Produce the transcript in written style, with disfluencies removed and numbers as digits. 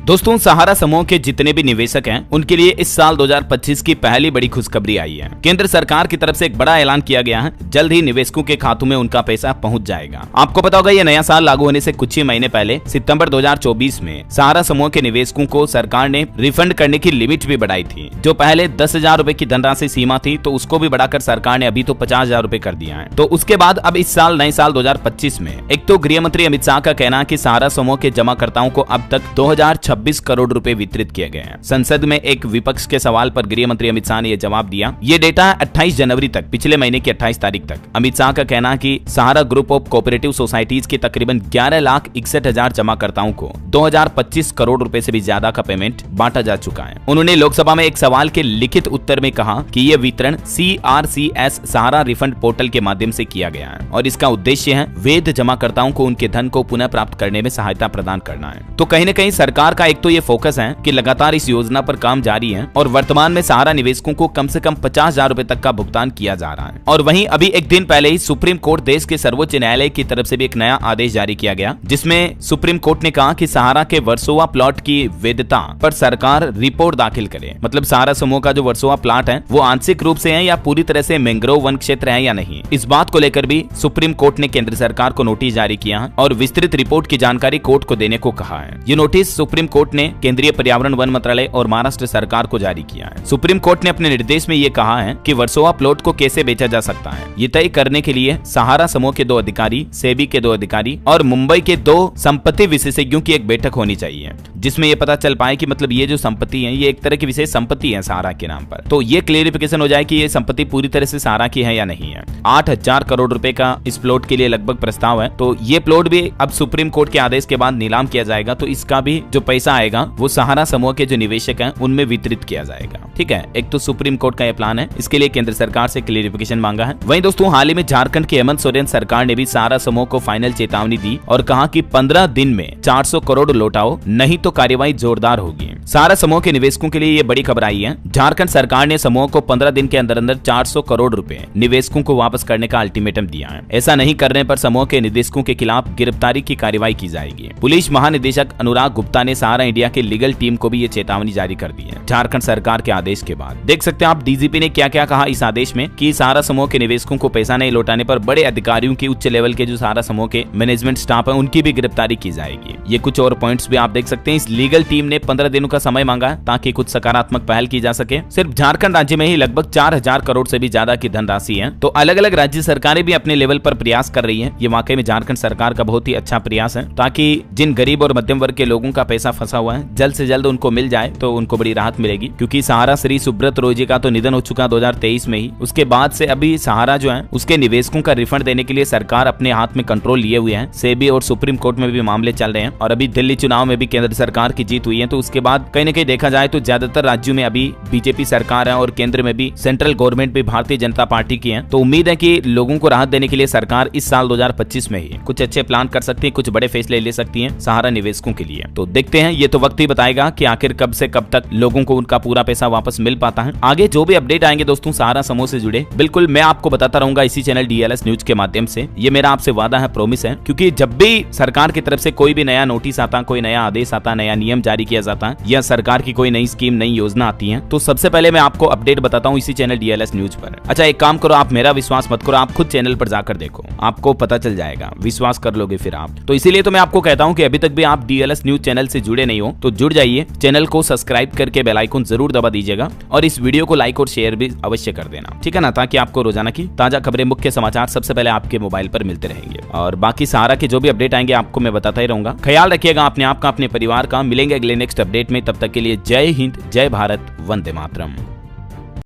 दोस्तों, सहारा समूह के जितने भी निवेशक हैं उनके लिए इस साल 2025 की पहली बड़ी खुशखबरी आई है। केंद्र सरकार की तरफ से एक बड़ा ऐलान किया गया है, जल्द ही निवेशकों के खातों में उनका पैसा पहुंच जाएगा। आपको पता होगा, ये नया साल लागू होने से कुछ ही महीने पहले सितंबर 2024 में सहारा समूह के निवेशकों को सरकार ने रिफंड करने की लिमिट भी बढ़ाई थी। जो पहले 10,000 रुपए की धनराशि सीमा थी, तो उसको भी बढ़ाकर सरकार ने अभी तो 50,000 रुपए कर दिया है। तो उसके बाद अब इस साल नए साल 2025 में एक तो गृह मंत्री अमित शाह का कहना है कि सहारा समूह के जमाकर्ताओं को अब तक 2026 करोड़ रुपए वितरित किए गए हैं। संसद में एक विपक्ष के सवाल पर गृह मंत्री अमित शाह ने यह जवाब दिया। ये डेटा 28 जनवरी तक, पिछले महीने की 28 तारीख तक। अमित शाह का कहना है कि सहारा ग्रुप ऑफ कोऑपरेटिव सोसाइटीज के तकरीबन 11,61,000 जमाकर्ताओं को 2025 करोड़ रुपए से भी ज्यादा का पेमेंट बांटा जा चुका है। उन्होंने लोकसभा में एक सवाल के लिखित उत्तर में कहा कि यह वितरण CRCS सहारा रिफंड पोर्टल के माध्यम से किया गया है और इसका उद्देश्य है वैध जमाकर्ताओं को उनके धन को पुनः प्राप्त करने में सहायता प्रदान करना है। तो कहीं न कहीं सरकार का एक तो ये फोकस है कि लगातार इस योजना पर काम जारी है और वर्तमान में सहारा निवेशकों को कम से कम 50,000 रुपए तक का भुगतान किया जा रहा है। और वहीं अभी एक दिन पहले ही सुप्रीम कोर्ट, देश के सर्वोच्च न्यायालय की तरफ से भी एक नया आदेश जारी किया गया, जिसमें सुप्रीम कोर्ट ने कहा कि सहारा के वर्सोवा प्लॉट की वैधता पर सरकार रिपोर्ट दाखिल करे। मतलब सहारा समूह का जो वर्सोवा प्लॉट है वो आंशिक रूप से है या पूरी तरह से मैंग्रोव वन क्षेत्र है या नहीं, इस बात को लेकर भी सुप्रीम कोर्ट ने केंद्र सरकार को नोटिस जारी किया है और विस्तृत रिपोर्ट की जानकारी कोर्ट को देने को कहा है। ये नोटिस सुप्रीम कोर्ट ने केंद्रीय पर्यावरण वन मंत्रालय और महाराष्ट्र सरकार को जारी किया है। सुप्रीम कोर्ट ने अपने निर्देश में ये कहा है कि वर्सोवा प्लॉट को कैसे बेचा जा सकता है, ये तय करने के लिए सहारा समूह के 2 अधिकारी, सेबी के 2 अधिकारी और मुंबई के 2 संपत्ति विशेषज्ञों की एक बैठक होनी चाहिए, जिसमें ये पता चल पाए कि मतलब ये जो संपत्ति है ये एक तरह की विशेष संपत्ति है सहारा के नाम पर। तो ये क्लेरिफिकेशन हो जाए कि ये संपत्ति पूरी तरह से सहारा की है या नहीं है। 8,000 करोड़ रुपए का इस प्लॉट के लिए लगभग प्रस्ताव है। तो ये प्लॉट भी अब सुप्रीम कोर्ट के आदेश के बाद नीलाम किया जाएगा, तो इसका भी जो पैसा आएगा वो सहारा समूह के जो निवेशक हैं उनमें वितरित किया जाएगा। ठीक है, एक तो सुप्रीम कोर्ट का ये प्लान है, इसके लिए केंद्र सरकार से क्लेरिफिकेशन मांगा है। वहीं दोस्तों, हाल ही में झारखंड के हेमंत सोरेन सरकार ने भी सहारा समूह को फाइनल चेतावनी दी और कहा कि 15 दिन में 400 करोड़ लौटाओ, नहीं तो कार्रवाई जोरदार होगी। सहारा समूह के निवेशकों के लिए ये बड़ी खबर आई है। झारखंड सरकार ने समूह को 15 दिन के अंदर अंदर 400 करोड़ रुपए निवेशकों को वापस करने का अल्टीमेटम दिया है। ऐसा नहीं करने पर समूह के निदेशकों के खिलाफ गिरफ्तारी की कार्रवाई की जाएगी। पुलिस महानिदेशक अनुराग गुप्ता ने सहारा इंडिया के लीगल टीम को भी ये चेतावनी जारी कर दी है झारखंड सरकार के आदेश के बाद। देख सकते हैं आप डीजीपी ने क्या क्या कहा इस आदेश में कि सहारा समूह के निवेशकों को पैसा नहीं लौटाने पर बड़े अधिकारियों की, उच्च लेवल के जो सहारा समूह के मैनेजमेंट स्टाफ है, उनकी भी गिरफ्तारी की जाएगी। ये कुछ और पॉइंट्स भी आप देख सकते हैं। इस लीगल टीम ने 15 दिनों का समय मांगा है ताकि कुछ सकारात्मक पहल की जा सके। सिर्फ झारखंड राज्य में ही लगभग 4,000 करोड़ से भी ज्यादा की धनराशि है। तो अलग अलग राज्य सरकारें भी अपने लेवल पर प्रयास कर रही है। ये वाकई में झारखंड सरकार का बहुत ही अच्छा प्रयास है ताकि जिन गरीब और मध्यम वर्ग के लोगों का पैसा फंसा हुआ है जल्द से जल्द उनको मिल जाए, तो उनको बड़ी राहत मिलेगी। क्योंकि सहारा श्री सुब्रत रॉय जी का तो निधन हो चुका 2023 में ही। उसके बाद से अभी सहारा जो है उसके निवेशकों का रिफंड देने के लिए सरकार अपने हाथ में कंट्रोल लिए हुए है। सेबी और सुप्रीम कोर्ट में भी मामले चल रहे हैं और अभी दिल्ली चुनाव में भी केंद्र सरकार की जीत हुई है। तो उसके बाद कहीं न कहीं देखा जाए तो ज्यादातर राज्यों में अभी बीजेपी सरकार है और केंद्र में भी सेंट्रल गवर्नमेंट भी भारतीय जनता पार्टी की है। तो उम्मीद है कि लोगों को राहत देने के लिए सरकार इस साल 2025 में ही कुछ अच्छे प्लान कर सकती है, कुछ बड़े फैसले ले सकती है सहारा निवेशकों के लिए। तो देखते हैं, ये तो वक्त ही बताएगा कि आखिर कब से कब तक लोगों को उनका पूरा पैसा वापस मिल पाता है। आगे जो भी अपडेट आएंगे दोस्तों सहारा समूह से जुड़े, बिल्कुल मैं आपको बताता रहूंगा इसी चैनल DLS न्यूज के माध्यम से। ये मेरा आपसे वादा है, प्रॉमिस है। क्योंकि जब भी सरकार की तरफ से कोई भी नया नोटिस आता, कोई नया आदेश आता, नया नियम जारी किया जाता है या सरकार की कोई नई स्कीम, नई योजना आती है, तो सबसे पहले मैं आपको अपडेट बताता हूँ इसी चैनल DLS न्यूज पर। अच्छा, एक काम करो, आप मेरा विश्वास मत करो, आप खुद चैनल पर जाकर देखो, आपको पता चल जाएगा, विश्वास कर लोगे फिर आप। तो इसीलिए तो मैं आपको कहता हूँ कि अभी तक भी आप DLS न्यूज चैनल से जुड़े नहीं हो तो जुड़ जाइए, चैनल को सब्सक्राइब करके बेल आइकन जरूर दबा दीजिएगा और इस वीडियो को लाइक और शेयर भी अवश्य कर देना, ठीक है ना, ताकि आपको रोजाना की ताजा खबरें, मुख्य समाचार सबसे पहले आपके मोबाइल पर मिलते रहेंगे। और बाकी सहारा के जो भी अपडेट आएंगे आपको मैं बताता ही रहूंगा। ख्याल रखिएगा अपने आप का, अपने परिवार का। मिलेंगे अगले नेक्स्ट अपडेट में, तब तक के लिए जय हिंद, जय भारत, वंदे मातरम।